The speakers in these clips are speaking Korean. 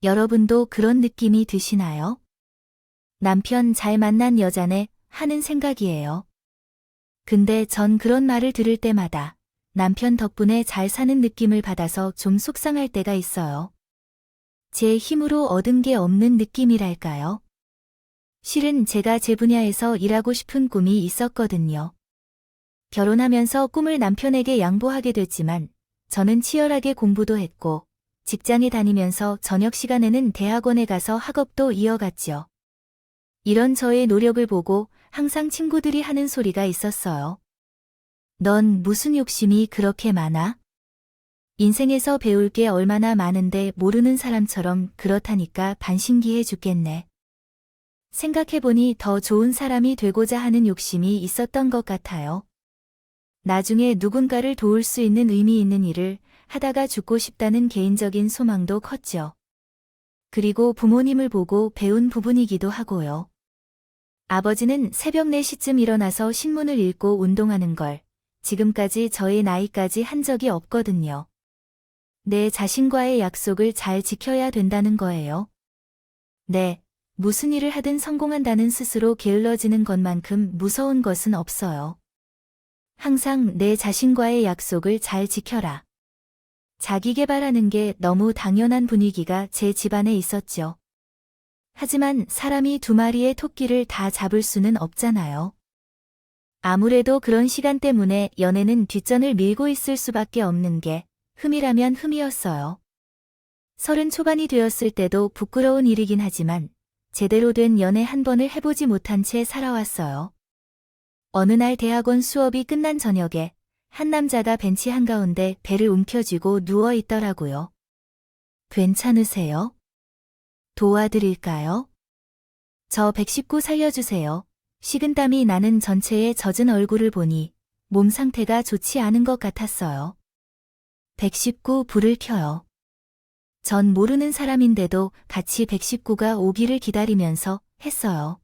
여러분도 그런 느낌이 드시나요? 남편 잘 만난 여자네 하는 생각이에요. 근데 전 그런 말을 들을 때마다 남편 덕분에 잘 사는 느낌을 받아서 좀 속상할 때가 있어요. 제 힘으로 얻은 게 없는 느낌이랄까요? 실은 제가 제 분야에서 일하고 싶은 꿈이 있었거든요. 결혼하면서 꿈을 남편에게 양보하게 됐지만 저는 치열하게 공부도 했고 직장에 다니면서 저녁 시간에는 대학원에 가서 학업도 이어갔지요. 이런 저의 노력을 보고 항상 친구들이 하는 소리가 있었어요. 넌 무슨 욕심이 그렇게 많아? 인생에서 배울 게 얼마나 많은데 모르는 사람처럼 그렇다니까 반신기해 죽겠네. 생각해보니 더 좋은 사람이 되고자 하는 욕심이 있었던 것 같아요. 나중에 누군가를 도울 수 있는 의미 있는 일을 하다가 죽고 싶다는 개인적인 소망도 컸죠. 그리고 부모님을 보고 배운 부분이기도 하고요. 아버지는 새벽 4시쯤 일어나서 신문을 읽고 운동하는 걸 지금까지 저의 나이까지 한 적이 없거든요. 내 자신과의 약속을 잘 지켜야 된다는 거예요. 네, 무슨 일을 하든 성공한다는 스스로 게을러지는 것만큼 무서운 것은 없어요. 항상 내 자신과의 약속을 잘 지켜라. 자기 개발하는 게 너무 당연한 분위기가 제 집안에 있었죠. 하지만 사람이 2마리의 토끼를 다 잡을 수는 없잖아요. 아무래도 그런 시간 때문에 연애는 뒷전을 밀고 있을 수밖에 없는 게 흠이라면 흠이었어요. 30 초반이 되었을 때도 부끄러운 일이긴 하지만 제대로 된 연애 한 번을 해보지 못한 채 살아왔어요. 어느 날 대학원 수업이 끝난 저녁에 한 남자가 벤치 한가운데 배를 움켜쥐고 누워 있더라고요. 괜찮으세요? 도와드릴까요? 저 119 살려주세요. 식은땀이 나는 전체의 젖은 얼굴을 보니 몸 상태가 좋지 않은 것 같았어요. 119 불을 켜요. 전 모르는 사람인데도 같이 119가 오기를 기다리면서 했어요.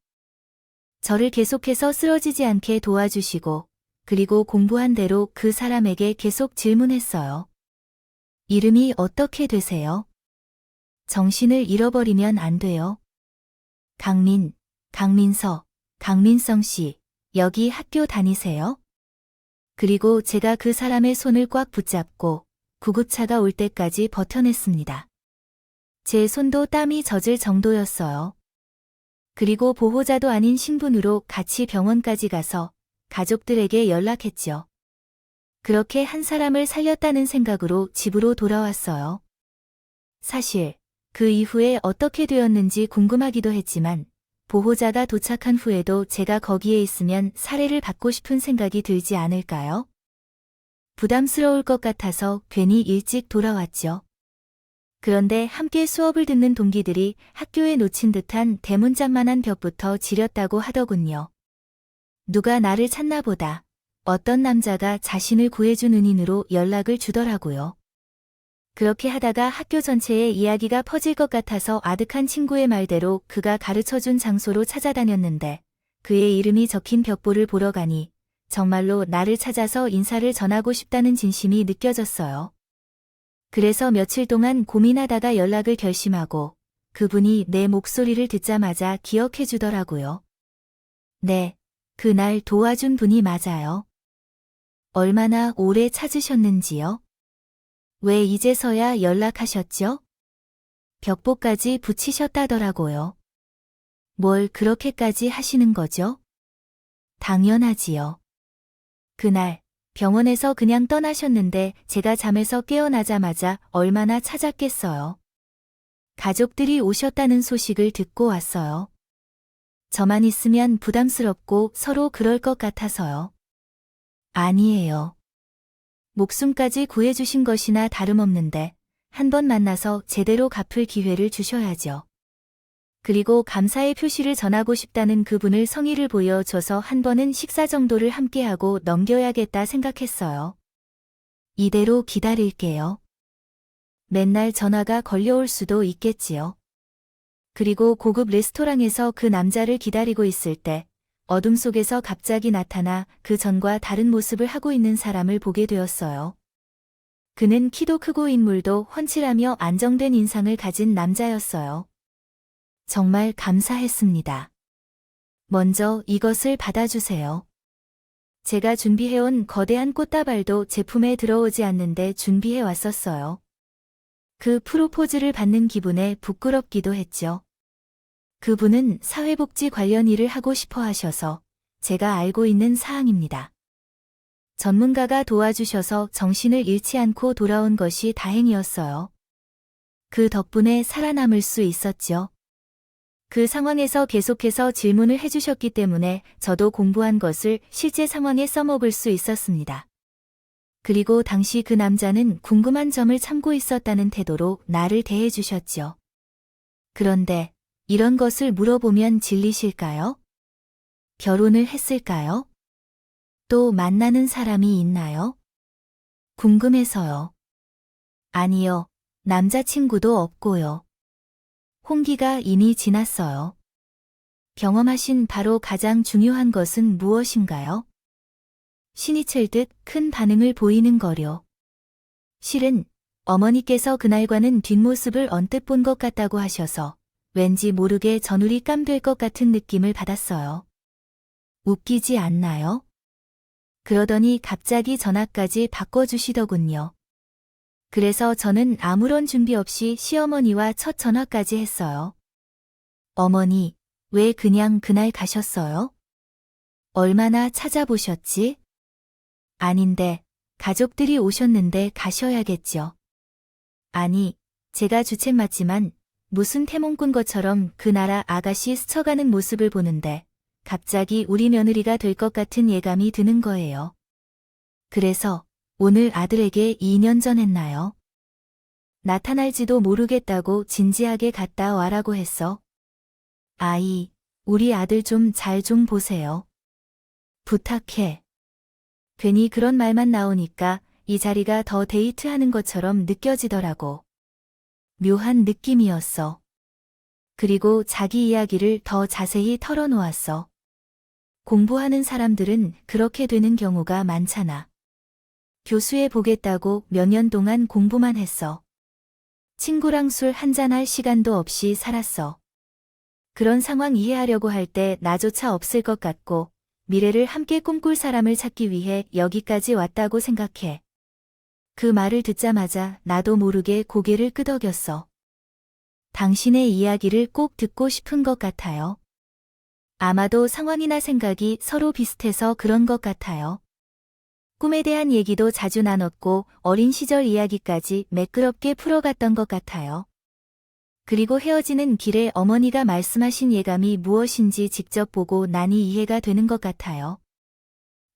저를 계속해서 쓰러지지 않게 도와주시고 그리고 공부한 대로 그 사람에게 계속 질문했어요. 이름이 어떻게 되세요? 정신을 잃어버리면 안 돼요. 강민서, 강민성 씨, 여기 학교 다니세요? 그리고 제가 그 사람의 손을 꽉 붙잡고 구급차가 올 때까지 버텨냈습니다. 제 손도 땀이 젖을 정도였어요. 그리고 보호자도 아닌 신분으로 같이 병원까지 가서 가족들에게 연락했죠. 그렇게 한 사람을 살렸다는 생각으로 집으로 돌아왔어요. 사실 그 이후에 어떻게 되었는지 궁금하기도 했지만 보호자가 도착한 후에도 제가 거기에 있으면 살해를 받고 싶은 생각이 들지 않을까요? 부담스러울 것 같아서 괜히 일찍 돌아왔죠. 그런데 함께 수업을 듣는 동기들이 학교에 놓친 듯한 대문짝만한 벽부터 지렸다고 하더군요. 누가 나를 찾나 보다. 어떤 남자가 자신을 구해준 은인으로 연락을 주더라고요. 그렇게 하다가 학교 전체에 이야기가 퍼질 것 같아서 아득한 친구의 말대로 그가 가르쳐준 장소로 찾아다녔는데 그의 이름이 적힌 벽보를 보러 가니 정말로 나를 찾아서 인사를 전하고 싶다는 진심이 느껴졌어요. 그래서 며칠 동안 고민하다가 연락을 결심하고 그분이 내 목소리를 듣자마자 기억해 주더라고요. 네, 그날 도와준 분이 맞아요. 얼마나 오래 찾으셨는지요? 왜 이제서야 연락하셨죠? 벽보까지 붙이셨다더라고요. 뭘 그렇게까지 하시는 거죠? 당연하지요. 그날 병원에서 그냥 떠나셨는데 제가 잠에서 깨어나자마자 얼마나 찾았겠어요. 가족들이 오셨다는 소식을 듣고 왔어요. 저만 있으면 부담스럽고 서로 그럴 것 같아서요. 아니에요. 목숨까지 구해주신 것이나 다름없는데 한 번 만나서 제대로 갚을 기회를 주셔야죠. 그리고 감사의 표시를 전하고 싶다는 그분을 성의를 보여줘서 한 번은 식사 정도를 함께하고 넘겨야겠다 생각했어요. 이대로 기다릴게요. 맨날 전화가 걸려올 수도 있겠지요. 그리고 고급 레스토랑에서 그 남자를 기다리고 있을 때 어둠 속에서 갑자기 나타나 그 전과 다른 모습을 하고 있는 사람을 보게 되었어요. 그는 키도 크고 인물도 훤칠하며 안정된 인상을 가진 남자였어요. 정말 감사했습니다. 먼저 이것을 받아주세요. 제가 준비해온 거대한 꽃다발도 제품에 들어오지 않는데 준비해 왔었어요. 그 프로포즈를 받는 기분에 부끄럽기도 했죠. 그분은 사회복지 관련 일을 하고 싶어 하셔서 제가 알고 있는 사항입니다. 전문가가 도와주셔서 정신을 잃지 않고 돌아온 것이 다행이었어요. 그 덕분에 살아남을 수 있었죠. 그 상황에서 계속해서 질문을 해주셨기 때문에 저도 공부한 것을 실제 상황에 써먹을 수 있었습니다. 그리고 당시 그 남자는 궁금한 점을 참고 있었다는 태도로 나를 대해주셨죠. 그런데 이런 것을 물어보면 질리실까요? 결혼을 했을까요? 또 만나는 사람이 있나요? 궁금해서요. 아니요, 남자친구도 없고요. 홍기가 이미 지났어요. 경험하신 바로 가장 중요한 것은 무엇인가요? 신이 칠 듯 큰 반응을 보이는 거요. 실은 어머니께서 그날과는 뒷모습을 언뜻 본 것 같다고 하셔서 왠지 모르게 전울이 깜될 것 같은 느낌을 받았어요. 웃기지 않나요? 그러더니 갑자기 전화까지 바꿔주시더군요. 그래서 저는 아무런 준비 없이 시어머니와 첫 전화까지 했어요. 어머니, 왜 그냥 그날 가셨어요? 얼마나 찾아보셨지? 아닌데, 가족들이 오셨는데 가셔야겠죠. 아니, 제가 주책 맞지만 무슨 태몽 꾼 것처럼 그 나라 아가씨 스쳐가는 모습을 보는데 갑자기 우리 며느리가 될 것 같은 예감이 드는 거예요. 그래서 오늘 아들에게 2년 전 했나요? 나타날지도 모르겠다고 진지하게 갔다 와라고 했어. 아이, 우리 아들 좀 잘 좀 보세요. 부탁해. 괜히 그런 말만 나오니까 이 자리가 더 데이트하는 것처럼 느껴지더라고. 묘한 느낌이었어. 그리고 자기 이야기를 더 자세히 털어놓았어. 공부하는 사람들은 그렇게 되는 경우가 많잖아. 교수해 보겠다고 몇 년 동안 공부만 했어. 친구랑 술 한잔할 시간도 없이 살았어. 그런 상황 이해하려고 할 때 나조차 없을 것 같고 미래를 함께 꿈꿀 사람을 찾기 위해 여기까지 왔다고 생각해. 그 말을 듣자마자 나도 모르게 고개를 끄덕였어. 당신의 이야기를 꼭 듣고 싶은 것 같아요. 아마도 상황이나 생각이 서로 비슷해서 그런 것 같아요. 꿈에 대한 얘기도 자주 나눴고 어린 시절 이야기까지 매끄럽게 풀어갔던 것 같아요. 그리고 헤어지는 길에 어머니가 말씀하신 예감이 무엇인지 직접 보고 나니 이해가 되는 것 같아요.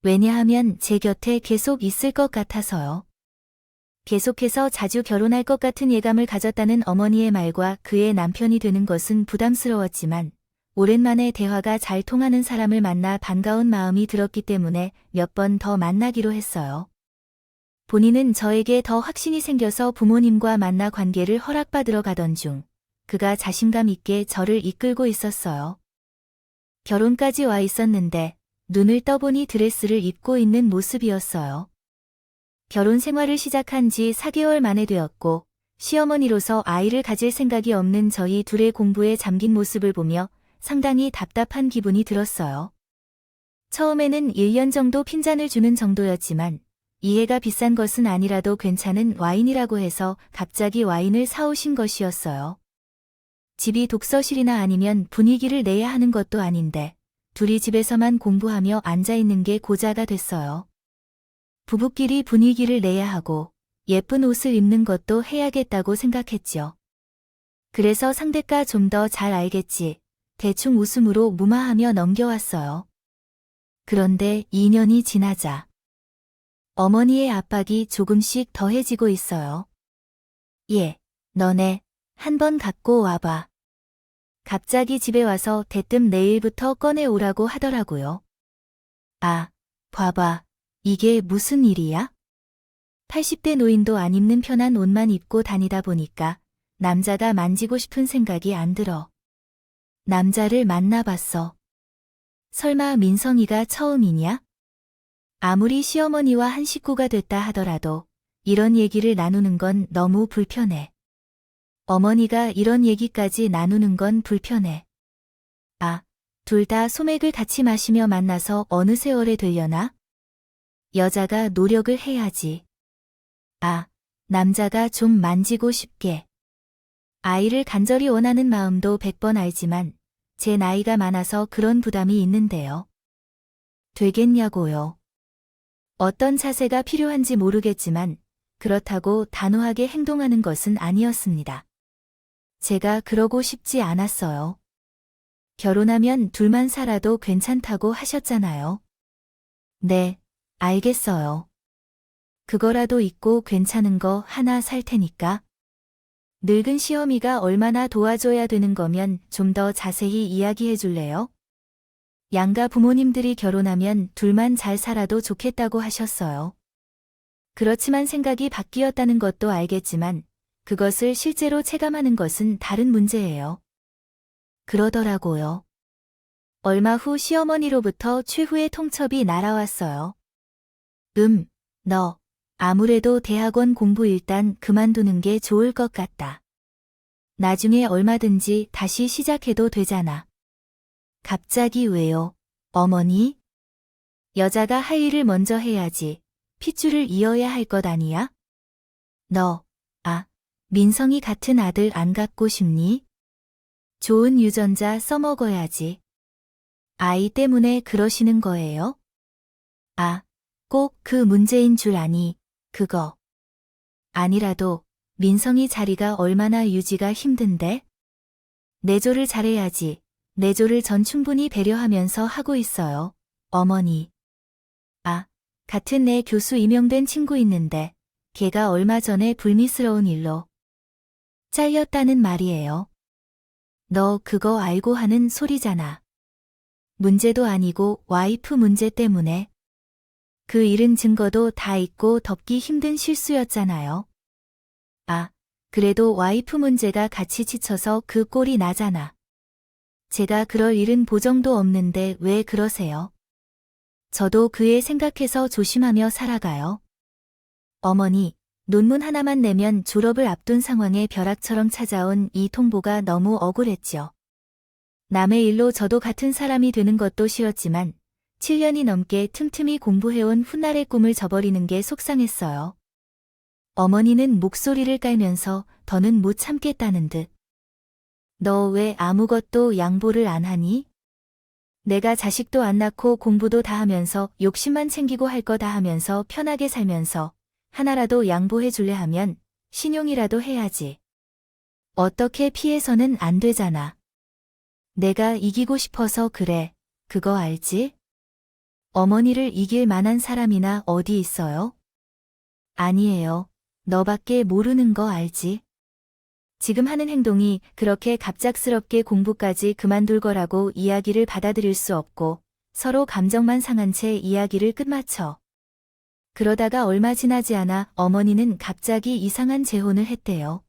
왜냐하면 제 곁에 계속 있을 것 같아서요. 계속해서 자주 결혼할 것 같은 예감을 가졌다는 어머니의 말과 그의 남편이 되는 것은 부담스러웠지만 오랜만에 대화가 잘 통하는 사람을 만나 반가운 마음이 들었기 때문에 몇 번 더 만나기로 했어요. 본인은 저에게 더 확신이 생겨서 부모님과 만나 관계를 허락받으러 가던 중 그가 자신감 있게 저를 이끌고 있었어요. 결혼까지 와 있었는데 눈을 떠보니 드레스를 입고 있는 모습이었어요. 결혼 생활을 시작한 지 4개월 만에 되었고 시어머니로서 아이를 가질 생각이 없는 저희 둘의 공부에 잠긴 모습을 보며 상당히 답답한 기분이 들었어요. 처음에는 1년 정도 핀잔을 주는 정도였지만 이해가 비싼 것은 아니라도 괜찮은 와인이라고 해서 갑자기 와인을 사오신 것이었어요. 집이 독서실이나 아니면 분위기를 내야 하는 것도 아닌데 둘이 집에서만 공부하며 앉아있는 게 고자가 됐어요. 부부끼리 분위기를 내야 하고 예쁜 옷을 입는 것도 해야겠다고 생각했죠. 그래서 상대가 좀 더 잘 알겠지. 대충 웃음으로 무마하며 넘겨왔어요. 그런데 2년이 지나자 어머니의 압박이 조금씩 더해지고 있어요. 예, 너네 한번 갖고 와봐. 갑자기 집에 와서 대뜸 내일부터 꺼내오라고 하더라고요. 아, 봐봐. 이게 무슨 일이야? 80대 노인도 안 입는 편한 옷만 입고 다니다 보니까 남자가 만지고 싶은 생각이 안 들어. 남자를 만나봤어. 설마 민성이가 처음이냐? 아무리 시어머니와 한 식구가 됐다 하더라도 이런 얘기를 나누는 건 너무 불편해. 어머니가 이런 얘기까지 나누는 건 불편해. 아, 둘 다 소맥을 같이 마시며 만나서 어느 세월에 되려나? 여자가 노력을 해야지. 아, 남자가 좀 만지고 싶게. 아이를 간절히 원하는 마음도 100번 알지만 제 나이가 많아서 그런 부담이 있는데요. 되겠냐고요. 어떤 자세가 필요한지 모르겠지만 그렇다고 단호하게 행동하는 것은 아니었습니다. 제가 그러고 싶지 않았어요. 결혼하면 둘만 살아도 괜찮다고 하셨잖아요. 네, 알겠어요. 그거라도 있고 괜찮은 거 하나 살 테니까. 늙은 시어미가 얼마나 도와줘야 되는 거면 좀 더 자세히 이야기해 줄래요? 양가 부모님들이 결혼하면 둘만 잘 살아도 좋겠다고 하셨어요. 그렇지만 생각이 바뀌었다는 것도 알겠지만 그것을 실제로 체감하는 것은 다른 문제예요. 그러더라고요. 얼마 후 시어머니로부터 최후의 통첩이 날아왔어요. 너 아무래도 대학원 공부 일단 그만두는 게 좋을 것 같다. 나중에 얼마든지 다시 시작해도 되잖아. 갑자기 왜요, 어머니? 여자가 할 일을 먼저 해야지. 핏줄을 이어야 할 것 아니야? 민성이 같은 아들 안 갖고 싶니? 좋은 유전자 써먹어야지. 아이 때문에 그러시는 거예요? 꼭 그 문제인 줄 아니, 그거. 아니라도 민성이 자리가 얼마나 유지가 힘든데? 내조를 잘해야지. 내조를 전 충분히 배려하면서 하고 있어요, 어머니. 같은 내 교수 임용된 친구 있는데 걔가 얼마 전에 불미스러운 일로 잘렸다는 말이에요. 너 그거 알고 하는 소리잖아. 문제도 아니고 와이프 문제 때문에. 그 일은 증거도 다 있고 덮기 힘든 실수였잖아요. 그래도 와이프 문제가 같이 지쳐서 그 꼴이 나잖아. 제가 그럴 일은 보정도 없는데 왜 그러세요? 저도 그애 생각해서 조심하며 살아가요. 어머니, 논문 하나만 내면 졸업을 앞둔 상황에 벼락처럼 찾아온 이 통보가 너무 억울했죠. 남의 일로 저도 같은 사람이 되는 것도 싫었지만 7년이 넘게 틈틈이 공부해온 훗날의 꿈을 저버리는 게 속상했어요. 어머니는 목소리를 깔면서 더는 못 참겠다는 듯. 너 왜 아무것도 양보를 안 하니? 내가 자식도 안 낳고 공부도 다 하면서 욕심만 챙기고 할 거 다 하면서 편하게 살면서 하나라도 양보해 줄래 하면 신용이라도 해야지. 어떻게 피해서는 안 되잖아. 내가 이기고 싶어서 그래. 그거 알지? 어머니를 이길 만한 사람이나 어디 있어요? 아니에요. 너밖에 모르는 거 알지? 지금 하는 행동이 그렇게 갑작스럽게 공부까지 그만둘 거라고 이야기를 받아들일 수 없고 서로 감정만 상한 채 이야기를 끝마쳐. 그러다가 얼마 지나지 않아 어머니는 갑자기 이상한 재혼을 했대요.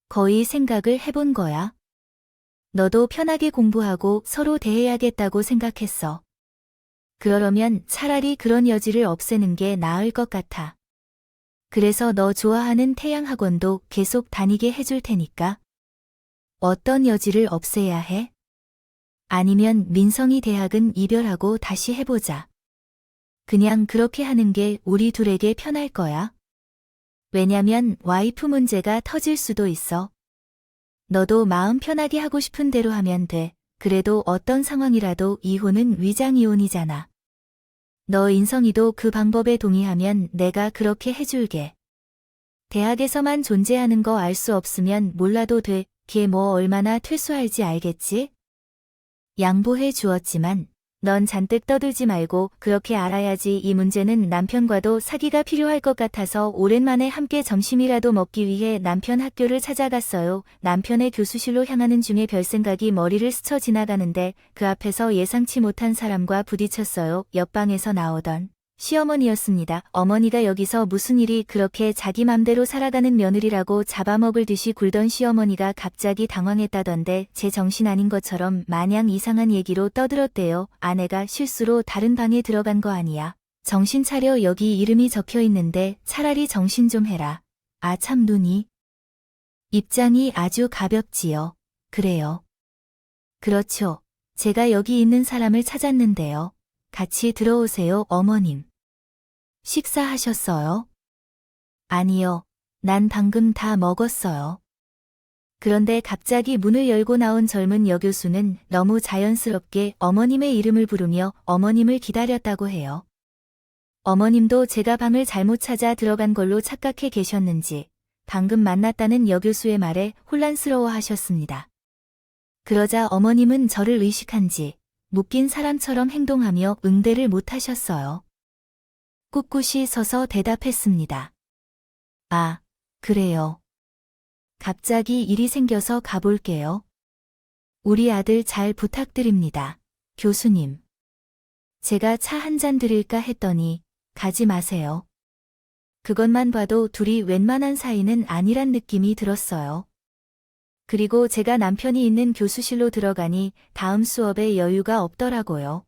거의 생각을 해본 거야. 너도 편하게 공부하고 서로 대해야겠다고 생각했어. 그러려면 차라리 그런 여지를 없애는 게 나을 것 같아. 그래서 너 좋아하는 태양학원도 계속 다니게 해줄 테니까. 어떤 여지를 없애야 해? 아니면 민성이 대학은 이별하고 다시 해보자. 그냥 그렇게 하는 게 우리 둘에게 편할 거야. 왜냐면 와이프 문제가 터질 수도 있어. 너도 마음 편하게 하고 싶은 대로 하면 돼. 그래도 어떤 상황이라도 이혼은 위장이혼이잖아. 너 인성이도 그 방법에 동의하면 내가 그렇게 해줄게. 대학에서만 존재하는 거 알 수 없으면 몰라도 돼. 걔 뭐 얼마나 퇴수할지 알겠지? 양보해 주었지만 넌 잔뜩 떠들지 말고 그렇게 알아야지. 이 문제는 남편과도 사귀가 필요할 것 같아서 오랜만에 함께 점심이라도 먹기 위해 남편 학교를 찾아갔어요. 남편의 교수실로 향하는 중에 별 생각이 머리를 스쳐 지나가는데 그 앞에서 예상치 못한 사람과 부딪혔어요. 옆방에서 나오던 시어머니였습니다. 어머니가 여기서 무슨 일이 그렇게 자기 맘대로 살아가는 며느리라고 잡아먹을 듯이 굴던 시어머니가 갑자기 당황했다던데 제 정신 아닌 것처럼 마냥 이상한 얘기로 떠들었대요. 아내가 실수로 다른 방에 들어간 거 아니야. 정신 차려, 여기 이름이 적혀 있는데 차라리 정신 좀 해라. 아, 참 눈이. 입장이 아주 가볍지요. 그래요. 그렇죠. 제가 여기 있는 사람을 찾았는데요. 같이 들어오세요, 어머님. 식사하셨어요? 아니요. 난 방금 다 먹었어요. 그런데 갑자기 문을 열고 나온 젊은 여교수는 너무 자연스럽게 어머님의 이름을 부르며 어머님을 기다렸다고 해요. 어머님도 제가 방을 잘못 찾아 들어간 걸로 착각해 계셨는지 방금 만났다는 여교수의 말에 혼란스러워 하셨습니다. 그러자 어머님은 저를 의식한지 묶인 사람처럼 행동하며 응대를 못 하셨어요. 꿋꿋이 서서 대답했습니다. 아, 그래요. 갑자기 일이 생겨서 가볼게요. 우리 아들 잘 부탁드립니다. 교수님. 제가 차 한 잔 드릴까 했더니 가지 마세요. 그것만 봐도 둘이 웬만한 사이는 아니란 느낌이 들었어요. 그리고 제가 남편이 있는 교수실로 들어가니 다음 수업에 여유가 없더라고요.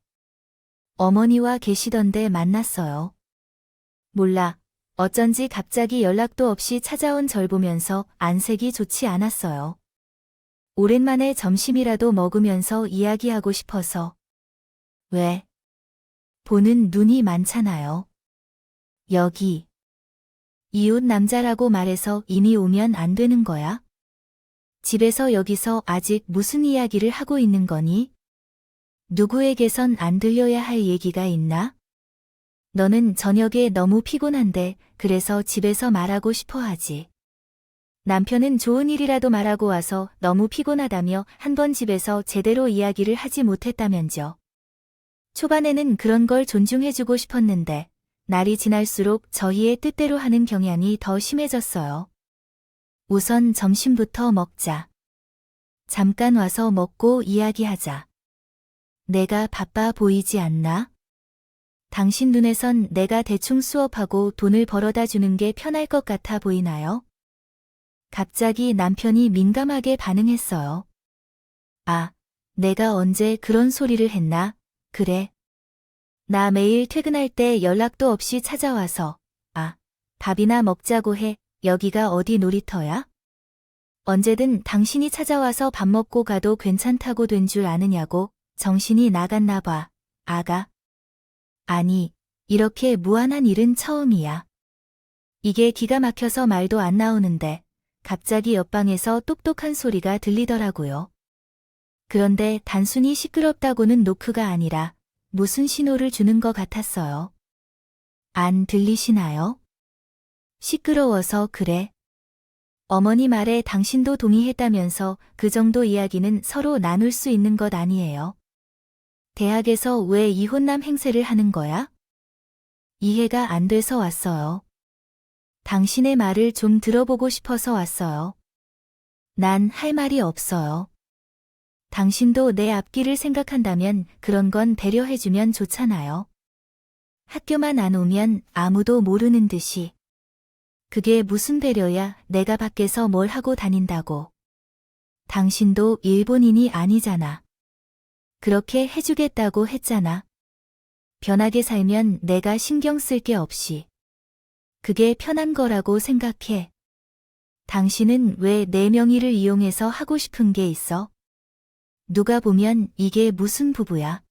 어머니와 계시던데 만났어요. 몰라. 어쩐지 갑자기 연락도 없이 찾아온 절 보면서 안색이 좋지 않았어요. 오랜만에 점심이라도 먹으면서 이야기하고 싶어서. 왜? 보는 눈이 많잖아요. 여기. 이웃 남자라고 말해서 이미 오면 안 되는 거야? 집에서 여기서 아직 무슨 이야기를 하고 있는 거니? 누구에게선 안 들려야 할 얘기가 있나? 너는 저녁에 너무 피곤한데 그래서 집에서 말하고 싶어 하지. 남편은 좋은 일이라도 말하고 와서 너무 피곤하다며 한 번 집에서 제대로 이야기를 하지 못했다면죠. 초반에는 그런 걸 존중해주고 싶었는데 날이 지날수록 저희의 뜻대로 하는 경향이 더 심해졌어요. 우선 점심부터 먹자. 잠깐 와서 먹고 이야기하자. 내가 바빠 보이지 않나? 당신 눈에선 내가 대충 수업하고 돈을 벌어다 주는 게 편할 것 같아 보이나요? 갑자기 남편이 민감하게 반응했어요. 아, 내가 언제 그런 소리를 했나? 그래. 나 매일 퇴근할 때 연락도 없이 찾아와서, 밥이나 먹자고 해. 여기가 어디 놀이터야? 언제든 당신이 찾아와서 밥 먹고 가도 괜찮다고 된 줄 아느냐고. 정신이 나갔나 봐, 아가. 아니, 이렇게 무안한 일은 처음이야. 이게 기가 막혀서 말도 안 나오는데 갑자기 옆방에서 똑똑한 소리가 들리더라고요. 그런데 단순히 시끄럽다고는 노크가 아니라 무슨 신호를 주는 것 같았어요. 안 들리시나요? 시끄러워서 그래. 어머니 말에 당신도 동의했다면서 그 정도 이야기는 서로 나눌 수 있는 것 아니에요. 대학에서 왜 이혼남 행세를 하는 거야? 이해가 안 돼서 왔어요. 당신의 말을 좀 들어보고 싶어서 왔어요. 난 할 말이 없어요. 당신도 내 앞길을 생각한다면 그런 건 배려해주면 좋잖아요. 학교만 안 오면 아무도 모르는 듯이. 그게 무슨 배려야? 내가 밖에서 뭘 하고 다닌다고. 당신도 일본인이 아니잖아. 그렇게 해주겠다고 했잖아. 편하게 살면 내가 신경 쓸 게 없이. 그게 편한 거라고 생각해. 당신은 왜 내 명의를 이용해서 하고 싶은 게 있어? 누가 보면 이게 무슨 부부야?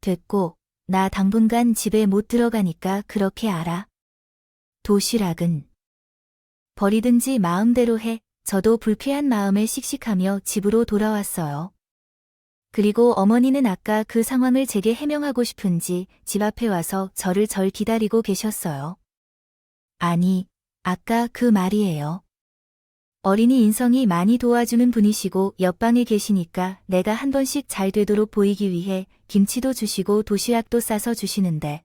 됐고, 나 당분간 집에 못 들어가니까 그렇게 알아. 도시락은 버리든지 마음대로 해. 저도 불쾌한 마음에 씩씩하며 집으로 돌아왔어요. 그리고 어머니는 아까 그 상황을 제게 해명하고 싶은지 집 앞에 와서 저를 절 기다리고 계셨어요. 아니, 아까 그 말이에요. 어린이 인성이 많이 도와주는 분이시고 옆방에 계시니까 내가 한 번씩 잘 되도록 보이기 위해 김치도 주시고 도시락도 싸서 주시는데,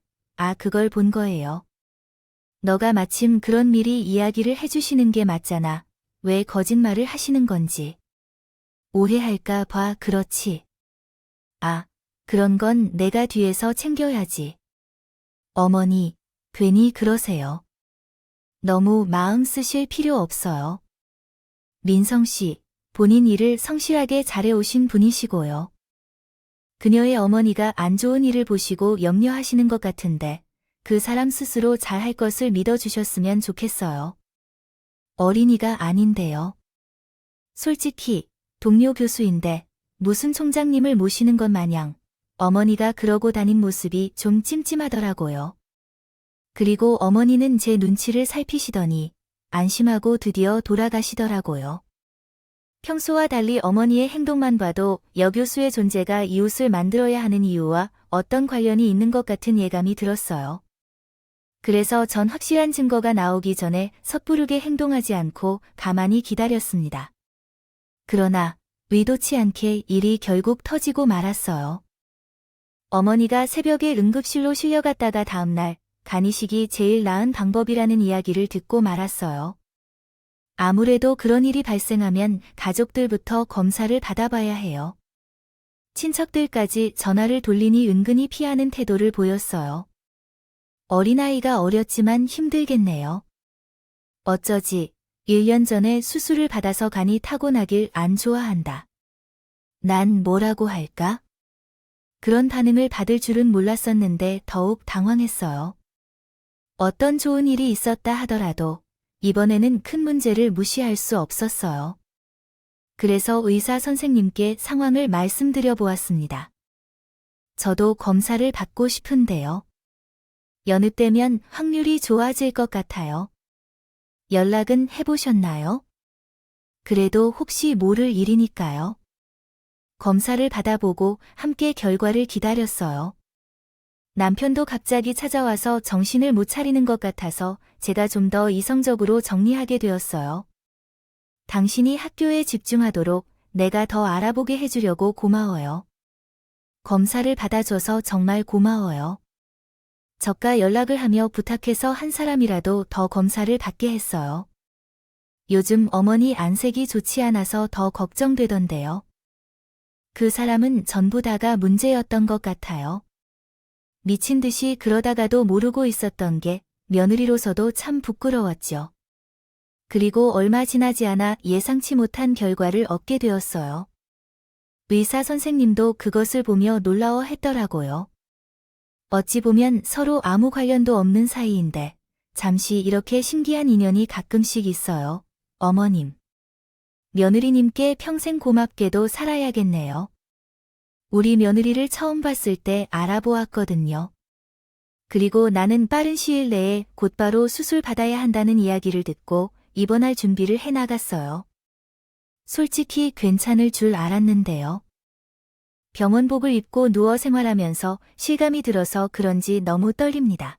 그걸 본 거예요. 너가 마침 그런 미리 이야기를 해주시는 게 맞잖아. 왜 거짓말을 하시는 건지. 오해할까 봐. 그렇지. 그런 건 내가 뒤에서 챙겨야지. 어머니, 괜히 그러세요. 너무 마음 쓰실 필요 없어요. 민성 씨, 본인 일을 성실하게 잘해오신 분이시고요. 그녀의 어머니가 안 좋은 일을 보시고 염려하시는 것 같은데 그 사람 스스로 잘할 것을 믿어주셨으면 좋겠어요. 어린이가 아닌데요. 솔직히 동료 교수인데 무슨 총장님을 모시는 것 마냥 어머니가 그러고 다닌 모습이 좀 찜찜하더라고요. 그리고 어머니는 제 눈치를 살피시더니 안심하고 드디어 돌아가시더라고요. 평소와 달리 어머니의 행동만 봐도 여교수의 존재가 이웃을 만들어야 하는 이유와 어떤 관련이 있는 것 같은 예감이 들었어요. 그래서 전 확실한 증거가 나오기 전에 섣부르게 행동하지 않고 가만히 기다렸습니다. 그러나 의도치 않게 일이 결국 터지고 말았어요. 어머니가 새벽에 응급실로 실려갔다가 다음날 간이식이 제일 나은 방법이라는 이야기를 듣고 말았어요. 아무래도 그런 일이 발생하면 가족들부터 검사를 받아봐야 해요. 친척들까지 전화를 돌리니 은근히 피하는 태도를 보였어요. 어린아이가 어렸지만 힘들겠네요. 어쩌지 1년 전에 수술을 받아서 간이 타고나길 안 좋아한다. 난 뭐라고 할까? 그런 반응을 받을 줄은 몰랐었는데 더욱 당황했어요. 어떤 좋은 일이 있었다 하더라도 이번에는 큰 문제를 무시할 수 없었어요. 그래서 의사 선생님께 상황을 말씀드려 보았습니다. 저도 검사를 받고 싶은데요. 여느 때면 확률이 좋아질 것 같아요. 연락은 해보셨나요? 그래도 혹시 모를 일이니까요. 검사를 받아보고 함께 결과를 기다렸어요. 남편도 갑자기 찾아와서 정신을 못 차리는 것 같아서 제가 좀 더 이성적으로 정리하게 되었어요. 당신이 학교에 집중하도록 내가 더 알아보게 해주려고 고마워요. 검사를 받아줘서 정말 고마워요. 저가 연락을 하며 부탁해서 한 사람이라도 더 검사를 받게 했어요. 요즘 어머니 안색이 좋지 않아서 더 걱정되던데요. 그 사람은 전부 다가 문제였던 것 같아요. 미친 듯이 그러다가도 모르고 있었던 게 며느리로서도 참 부끄러웠죠. 그리고 얼마 지나지 않아 예상치 못한 결과를 얻게 되었어요. 의사 선생님도 그것을 보며 놀라워했더라고요. 어찌 보면 서로 아무 관련도 없는 사이인데 잠시 이렇게 신기한 인연이 가끔씩 있어요. 어머님. 며느리님께 평생 고맙게도 살아야겠네요. 우리 며느리를 처음 봤을 때 알아보았거든요. 그리고 나는 빠른 시일 내에 곧바로 수술 받아야 한다는 이야기를 듣고 입원할 준비를 해나갔어요. 솔직히 괜찮을 줄 알았는데요. 병원복을 입고 누워 생활하면서 실감이 들어서 그런지 너무 떨립니다.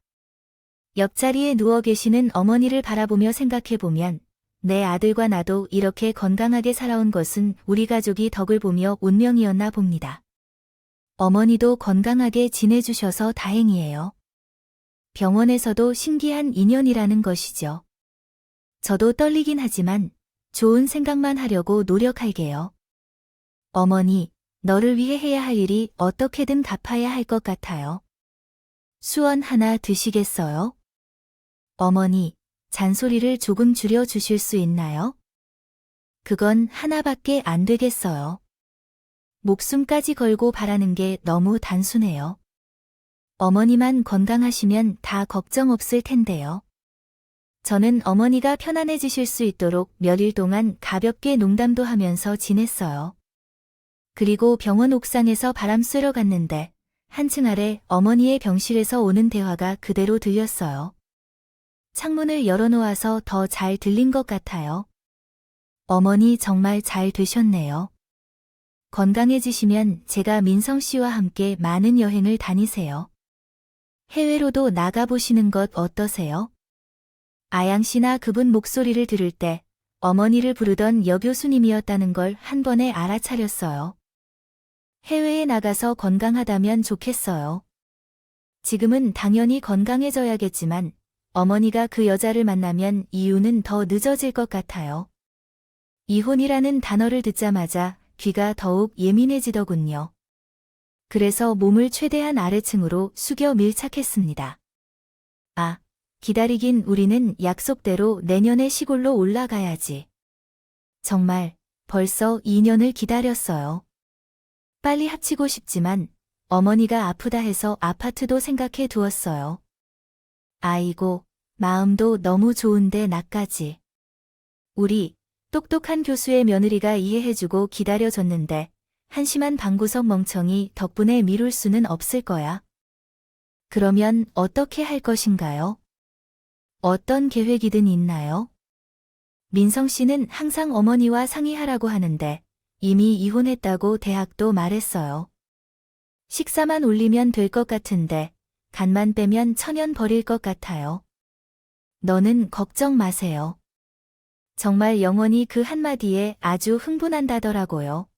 옆자리에 누워 계시는 어머니를 바라보며 생각해보면 내 아들과 나도 이렇게 건강하게 살아온 것은 우리 가족이 덕을 보며 운명이었나 봅니다. 어머니도 건강하게 지내주셔서 다행이에요. 병원에서도 신기한 인연이라는 것이죠. 저도 떨리긴 하지만 좋은 생각만 하려고 노력할게요. 어머니, 너를 위해 해야 할 일이 어떻게든 갚아야 할 것 같아요. 수원 하나 드시겠어요? 어머니, 잔소리를 조금 줄여 주실 수 있나요? 그건 하나밖에 안 되겠어요. 목숨까지 걸고 바라는 게 너무 단순해요. 어머니만 건강하시면 다 걱정 없을 텐데요. 저는 어머니가 편안해지실 수 있도록 몇일 동안 가볍게 농담도 하면서 지냈어요. 그리고 병원 옥상에서 바람 쐬러 갔는데 한층 아래 어머니의 병실에서 오는 대화가 그대로 들렸어요. 창문을 열어놓아서 더 잘 들린 것 같아요. 어머니 정말 잘 되셨네요. 건강해지시면 제가 민성 씨와 함께 많은 여행을 다니세요. 해외로도 나가보시는 것 어떠세요? 아양 씨나 그분 목소리를 들을 때 어머니를 부르던 여교수님이었다는 걸 한 번에 알아차렸어요. 해외에 나가서 건강하다면 좋겠어요. 지금은 당연히 건강해져야겠지만 어머니가 그 여자를 만나면 이유는 더 늦어질 것 같아요. 이혼이라는 단어를 듣자마자 귀가 더욱 예민해지더군요. 그래서 몸을 최대한 아래층으로 숙여 밀착했습니다. 아, 기다리긴 우리는 약속대로 내년에 시골로 올라가야지. 정말 벌써 2년을 기다렸어요. 빨리 합치고 싶지만 어머니가 아프다 해서 아파트도 생각해 두었어요. 아이고, 마음도 너무 좋은데 나까지. 우리 똑똑한 교수의 며느리가 이해해주고 기다려줬는데 한심한 방구석 멍청이 덕분에 미룰 수는 없을 거야. 그러면 어떻게 할 것인가요? 어떤 계획이든 있나요? 민성 씨는 항상 어머니와 상의하라고 하는데 이미 이혼했다고 대학도 말했어요. 식사만 올리면 될 것 같은데 간만 빼면 천연 버릴 것 같아요. 너는 걱정 마세요. 정말 영원히 그 한마디에 아주 흥분한다더라고요.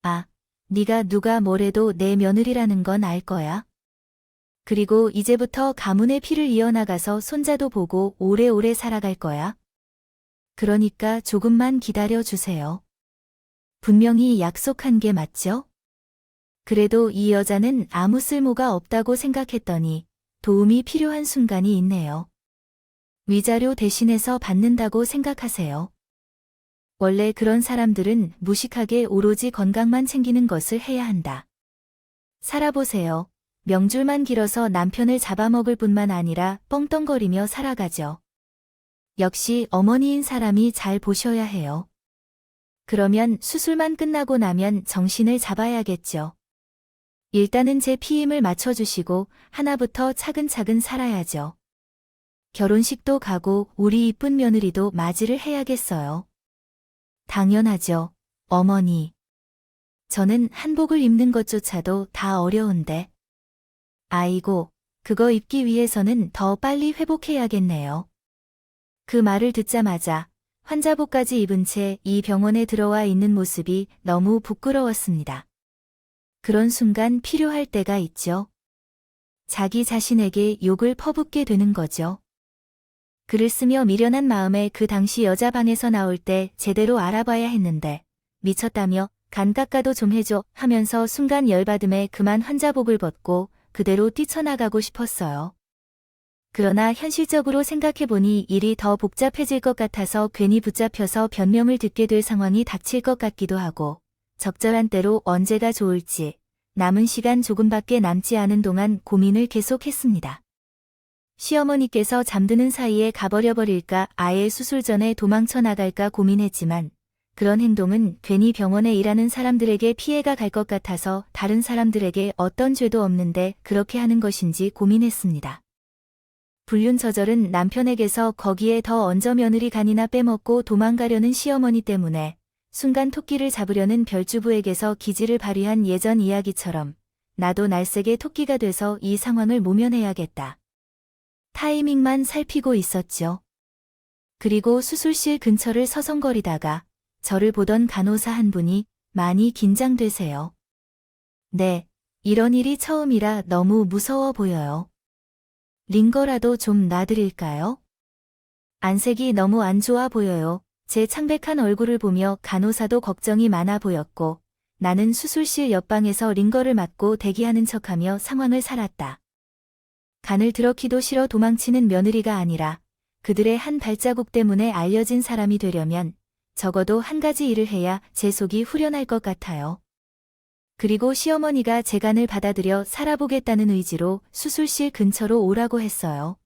아, 네가 누가 뭐래도 내 며느리라는 건 알 거야. 그리고 이제부터 가문의 피를 이어나가서 손자도 보고 오래오래 살아갈 거야. 그러니까 조금만 기다려 주세요. 분명히 약속한 게 맞죠? 그래도 이 여자는 아무 쓸모가 없다고 생각했더니 도움이 필요한 순간이 있네요. 위자료 대신해서 받는다고 생각하세요. 원래 그런 사람들은 무식하게 오로지 건강만 챙기는 것을 해야 한다. 살아보세요. 명줄만 길어서 남편을 잡아먹을 뿐만 아니라 뻥뻥거리며 살아가죠. 역시 어머니인 사람이 잘 보셔야 해요. 그러면 수술만 끝나고 나면 정신을 잡아야겠죠. 일단은 제 피임을 맞춰주시고 하나부터 차근차근 살아야죠. 결혼식도 가고 우리 이쁜 며느리도 맞이를 해야겠어요. 당연하죠, 어머니. 저는 한복을 입는 것조차도 다 어려운데. 아이고, 그거 입기 위해서는 더 빨리 회복해야겠네요. 그 말을 듣자마자 환자복까지 입은 채 이 병원에 들어와 있는 모습이 너무 부끄러웠습니다. 그런 순간 필요할 때가 있죠. 자기 자신에게 욕을 퍼붓게 되는 거죠. 글을 쓰며 미련한 마음에 그 당시 여자 방에서 나올 때 제대로 알아봐야 했는데 미쳤다며 간 깎아도 좀 해줘 하면서 순간 열받음에 그만 환자복을 벗고 그대로 뛰쳐나가고 싶었어요. 그러나 현실적으로 생각해보니 일이 더 복잡해질 것 같아서 괜히 붙잡혀서 변명을 듣게 될 상황이 닥칠 것 같기도 하고 적절한 때로 언제가 좋을지 남은 시간 조금밖에 남지 않은 동안 고민을 계속했습니다. 시어머니께서 잠드는 사이에 가버려 버릴까 아예 수술 전에 도망쳐 나갈까 고민했지만 그런 행동은 괜히 병원에 일하는 사람들에게 피해가 갈 것 같아서 다른 사람들에게 어떤 죄도 없는데 그렇게 하는 것인지 고민했습니다. 불륜저절은 남편에게서 거기에 더 얹어 며느리 간이나 빼먹고 도망가려는 시어머니 때문에 순간 토끼를 잡으려는 별주부에게서 기지를 발휘한 예전 이야기처럼 나도 날쌔게 토끼가 돼서 이 상황을 모면해야겠다. 타이밍만 살피고 있었죠. 그리고 수술실 근처를 서성거리다가 저를 보던 간호사 한 분이 많이 긴장되세요. 네, 이런 일이 처음이라 너무 무서워 보여요. 링거라도 좀 놔드릴까요? 안색이 너무 안 좋아 보여요. 제 창백한 얼굴을 보며 간호사도 걱정이 많아 보였고 나는 수술실 옆방에서 링거를 맞고 대기하는 척하며 상황을 살았다. 간을 들어키도 싫어 도망치는 며느리가 아니라 그들의 한 발자국 때문에 알려진 사람이 되려면 적어도 한 가지 일을 해야 제 속이 후련할 것 같아요. 그리고 시어머니가 제 간을 받아들여 살아보겠다는 의지로 수술실 근처로 오라고 했어요.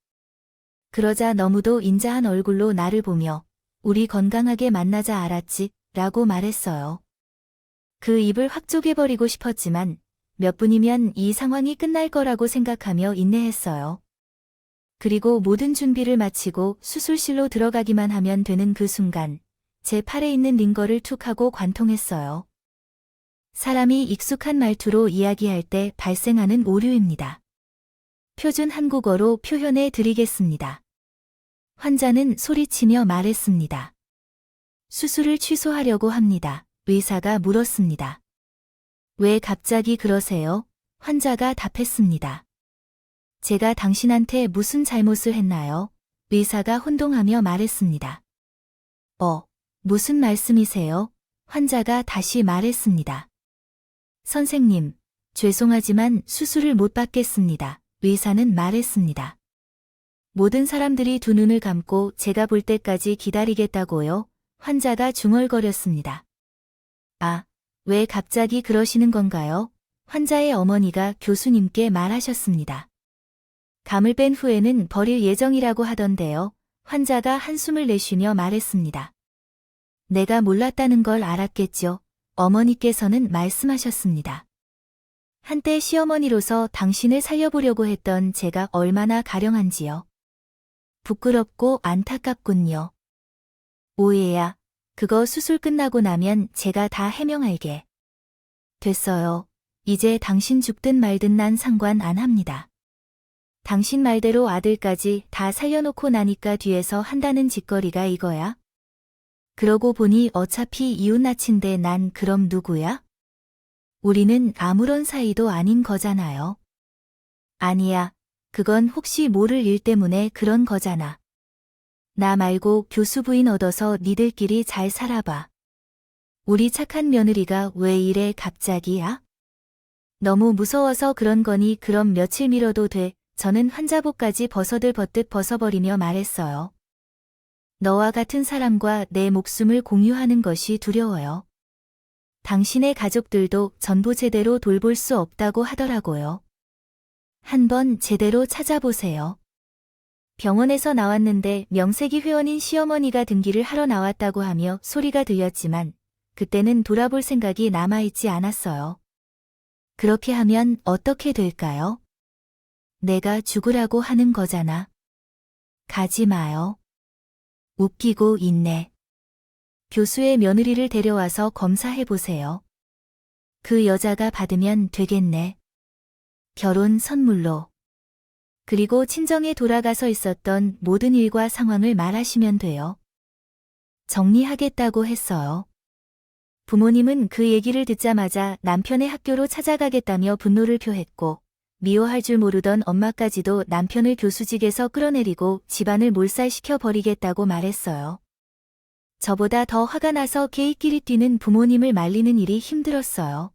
그러자 너무도 인자한 얼굴로 나를 보며 우리 건강하게 만나자 알았지? 라고 말했어요. 그 입을 확 쪼개버리고 싶었지만 몇 분이면 이 상황이 끝날 거라고 생각하며 인내했어요. 그리고 모든 준비를 마치고 수술실로 들어가기만 하면 되는 그 순간 제 팔에 있는 링거를 툭 하고 관통했어요. 사람이 익숙한 말투로 이야기할 때 발생하는 오류입니다. 표준 한국어로 표현해 드리겠습니다. 환자는 소리치며 말했습니다. 수술을 취소하려고 합니다. 의사가 물었습니다. 왜 갑자기 그러세요? 환자가 답했습니다. 제가 당신한테 무슨 잘못을 했나요? 의사가 혼동하며 말했습니다. 무슨 말씀이세요? 환자가 다시 말했습니다. 선생님, 죄송하지만 수술을 못 받겠습니다. 의사는 말했습니다. 모든 사람들이 두 눈을 감고 제가 볼 때까지 기다리겠다고요? 환자가 중얼거렸습니다. 아, 왜 갑자기 그러시는 건가요? 환자의 어머니가 교수님께 말하셨습니다. 감을 뺀 후에는 버릴 예정이라고 하던데요. 환자가 한숨을 내쉬며 말했습니다. 내가 몰랐다는 걸 알았겠죠. 어머니께서는 말씀하셨습니다. 한때 시어머니로서 당신을 살려보려고 했던 제가 얼마나 가령한지요. 부끄럽고 안타깝군요. 오해야, 그거 수술 끝나고 나면 제가 다 해명할게. 됐어요. 이제 당신 죽든 말든 난 상관 안 합니다. 당신 말대로 아들까지 다 살려놓고 나니까 뒤에서 한다는 짓거리가 이거야? 그러고 보니 어차피 이웃낯인데 난 그럼 누구야? 우리는 아무런 사이도 아닌 거잖아요. 아니야. 그건 혹시 모를 일 때문에 그런 거잖아. 나 말고 교수 부인 얻어서 니들끼리 잘 살아봐. 우리 착한 며느리가 왜 이래 갑자기야? 너무 무서워서 그런 거니 그럼 며칠 미뤄도 돼. 저는 환자복까지 벗어들 벗어버리며 말했어요. 너와 같은 사람과 내 목숨을 공유하는 것이 두려워요. 당신의 가족들도 전부 제대로 돌볼 수 없다고 하더라고요. 한번 제대로 찾아보세요. 병원에서 나왔는데 명색이 회원인 시어머니가 등기를 하러 나왔다고 하며 소리가 들렸지만 그때는 돌아볼 생각이 남아있지 않았어요. 그렇게 하면 어떻게 될까요? 내가 죽으라고 하는 거잖아. 가지 마요. 웃기고 있네. 교수의 며느리를 데려와서 검사해보세요. 그 여자가 받으면 되겠네. 결혼 선물로. 그리고 친정에 돌아가서 있었던 모든 일과 상황을 말하시면 돼요. 정리하겠다고 했어요. 부모님은 그 얘기를 듣자마자 남편의 학교로 찾아가겠다며 분노를 표했고 미워할 줄 모르던 엄마까지도 남편을 교수직에서 끌어내리고 집안을 몰살시켜 버리겠다고 말했어요. 저보다 더 화가 나서 개이끼리 뛰는 부모님을 말리는 일이 힘들었어요.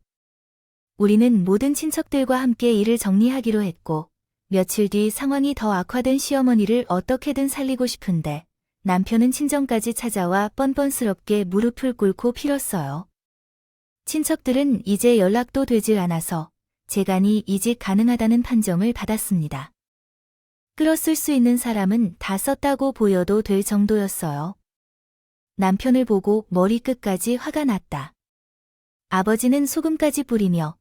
우리는 모든 친척들과 함께 일을 정리하기로 했고 며칠 뒤 상황이 더 악화된 시어머니를 어떻게든 살리고 싶은데 남편은 친정까지 찾아와 뻔뻔스럽게 무릎을 꿇고 빌었어요. 친척들은 이제 연락도 되질 않아서 재간이 이직 가능하다는 판정을 받았습니다. 끌었을 수 있는 사람은 다 썼다고 보여도 될 정도였어요. 남편을 보고 머리끝까지 화가 났다. 아버지는 소금까지 뿌리며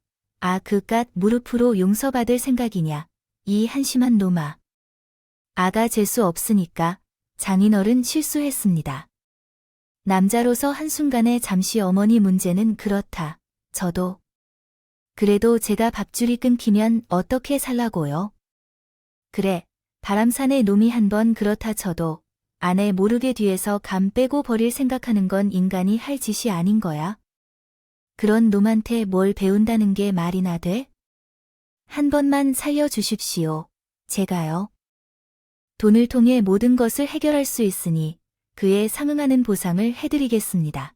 그깟 무릎으로 용서받을 생각이냐. 이 한심한 놈아. 아가 재수 없으니까 장인어른 실수했습니다. 남자로서 한순간에 잠시 어머니 문제는 그렇다. 저도. 그래도 제가 밥줄이 끊기면 어떻게 살라고요? 그래, 바람산의 놈이 한번 그렇다 쳐도 아내 모르게 뒤에서 감 빼고 버릴 생각하는 건 인간이 할 짓이 아닌 거야. 그런 놈한테 뭘 배운다는 게 말이나 돼? 한 번만 살려주십시오. 제가요. 돈을 통해 모든 것을 해결할 수 있으니 그에 상응하는 보상을 해드리겠습니다.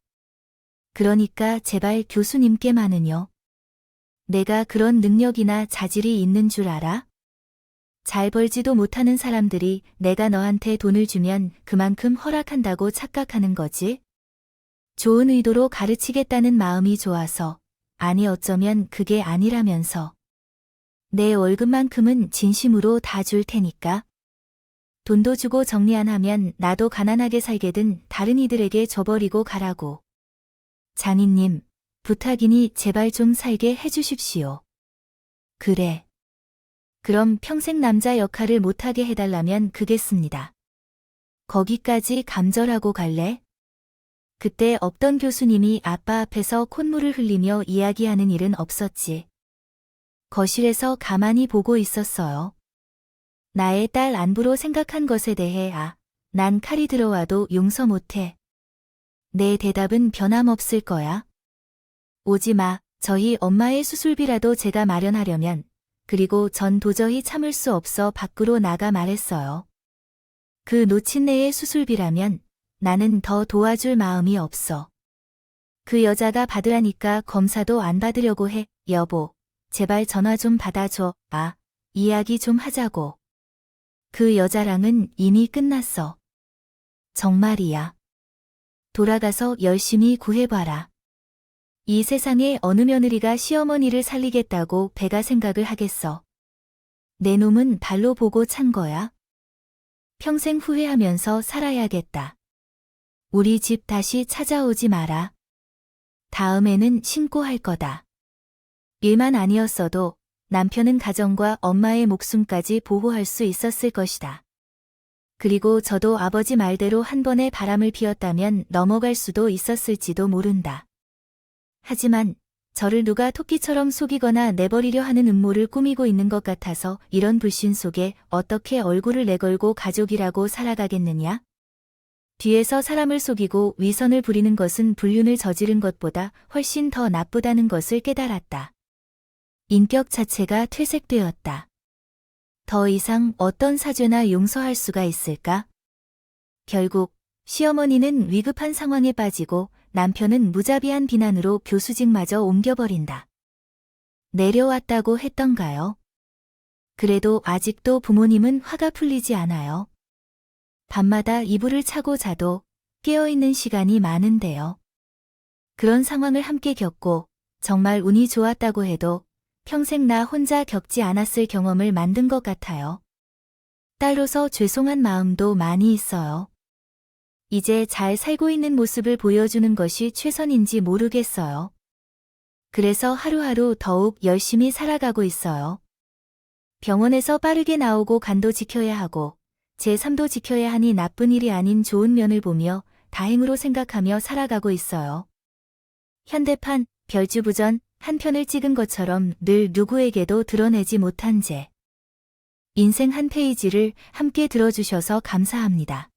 그러니까 제발 교수님께만은요. 내가 그런 능력이나 자질이 있는 줄 알아? 잘 벌지도 못하는 사람들이 내가 너한테 돈을 주면 그만큼 허락한다고 착각하는 거지? 좋은 의도로 가르치겠다는 마음이 좋아서, 아니 어쩌면 그게 아니라면서. 내 월급만큼은 진심으로 다 줄 테니까. 돈도 주고 정리 안 하면 나도 가난하게 살게든 다른 이들에게 줘버리고 가라고. 장인님, 부탁이니 제발 좀 살게 해주십시오. 그래. 그럼 평생 남자 역할을 못하게 해달라면 그겠습니다. 거기까지 감절하고 갈래? 그때 없던 교수님이 아빠 앞에서 콧물을 흘리며 이야기하는 일은 없었지. 거실에서 가만히 보고 있었어요. 나의 딸 안부로 생각한 것에 대해 난 칼이 들어와도 용서 못해. 내 대답은 변함없을 거야. 오지 마. 저희 엄마의 수술비라도 제가 마련하려면 그리고 전 도저히 참을 수 없어 밖으로 나가 말했어요. 그 노친네의 수술비라면 나는 더 도와줄 마음이 없어. 그 여자가 받으라니까 검사도 안 받으려고 해. 여보, 제발 전화 좀 받아줘. 이야기 좀 하자고. 그 여자랑은 이미 끝났어. 정말이야. 돌아가서 열심히 구해봐라. 이 세상에 어느 며느리가 시어머니를 살리겠다고 배가 생각을 하겠어. 내 놈은 발로 보고 찬 거야. 평생 후회하면서 살아야겠다. 우리 집 다시 찾아오지 마라. 다음에는 신고할 거다. 일만 아니었어도 남편은 가정과 엄마의 목숨까지 보호할 수 있었을 것이다. 그리고 저도 아버지 말대로 한 번의 바람을 피웠다면 넘어갈 수도 있었을지도 모른다. 하지만 저를 누가 토끼처럼 속이거나 내버리려 하는 음모를 꾸미고 있는 것 같아서 이런 불신 속에 어떻게 얼굴을 내걸고 가족이라고 살아가겠느냐? 뒤에서 사람을 속이고 위선을 부리는 것은 불륜을 저지른 것보다 훨씬 더 나쁘다는 것을 깨달았다. 인격 자체가 퇴색되었다. 더 이상 어떤 사죄나 용서할 수가 있을까? 결국 시어머니는 위급한 상황에 빠지고 남편은 무자비한 비난으로 교수직마저 옮겨버린다. 내려왔다고 했던가요? 그래도 아직도 부모님은 화가 풀리지 않아요. 밤마다 이불을 차고 자도 깨어있는 시간이 많은데요. 그런 상황을 함께 겪고 정말 운이 좋았다고 해도 평생 나 혼자 겪지 않았을 경험을 만든 것 같아요. 딸로서 죄송한 마음도 많이 있어요. 이제 잘 살고 있는 모습을 보여주는 것이 최선인지 모르겠어요. 그래서 하루하루 더욱 열심히 살아가고 있어요. 병원에서 빠르게 나오고 간도 지켜야 하고 제 삶도 지켜야 하니 나쁜 일이 아닌 좋은 면을 보며 다행으로 생각하며 살아가고 있어요. 현대판 별주부전 한 편을 찍은 것처럼 늘 누구에게도 드러내지 못한 제 인생 한 페이지를 함께 들어주셔서 감사합니다.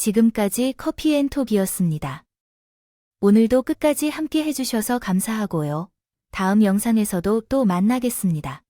지금까지 커피앤톡이었습니다. 오늘도 끝까지 함께 해주셔서 감사하고요. 다음 영상에서도 또 만나겠습니다.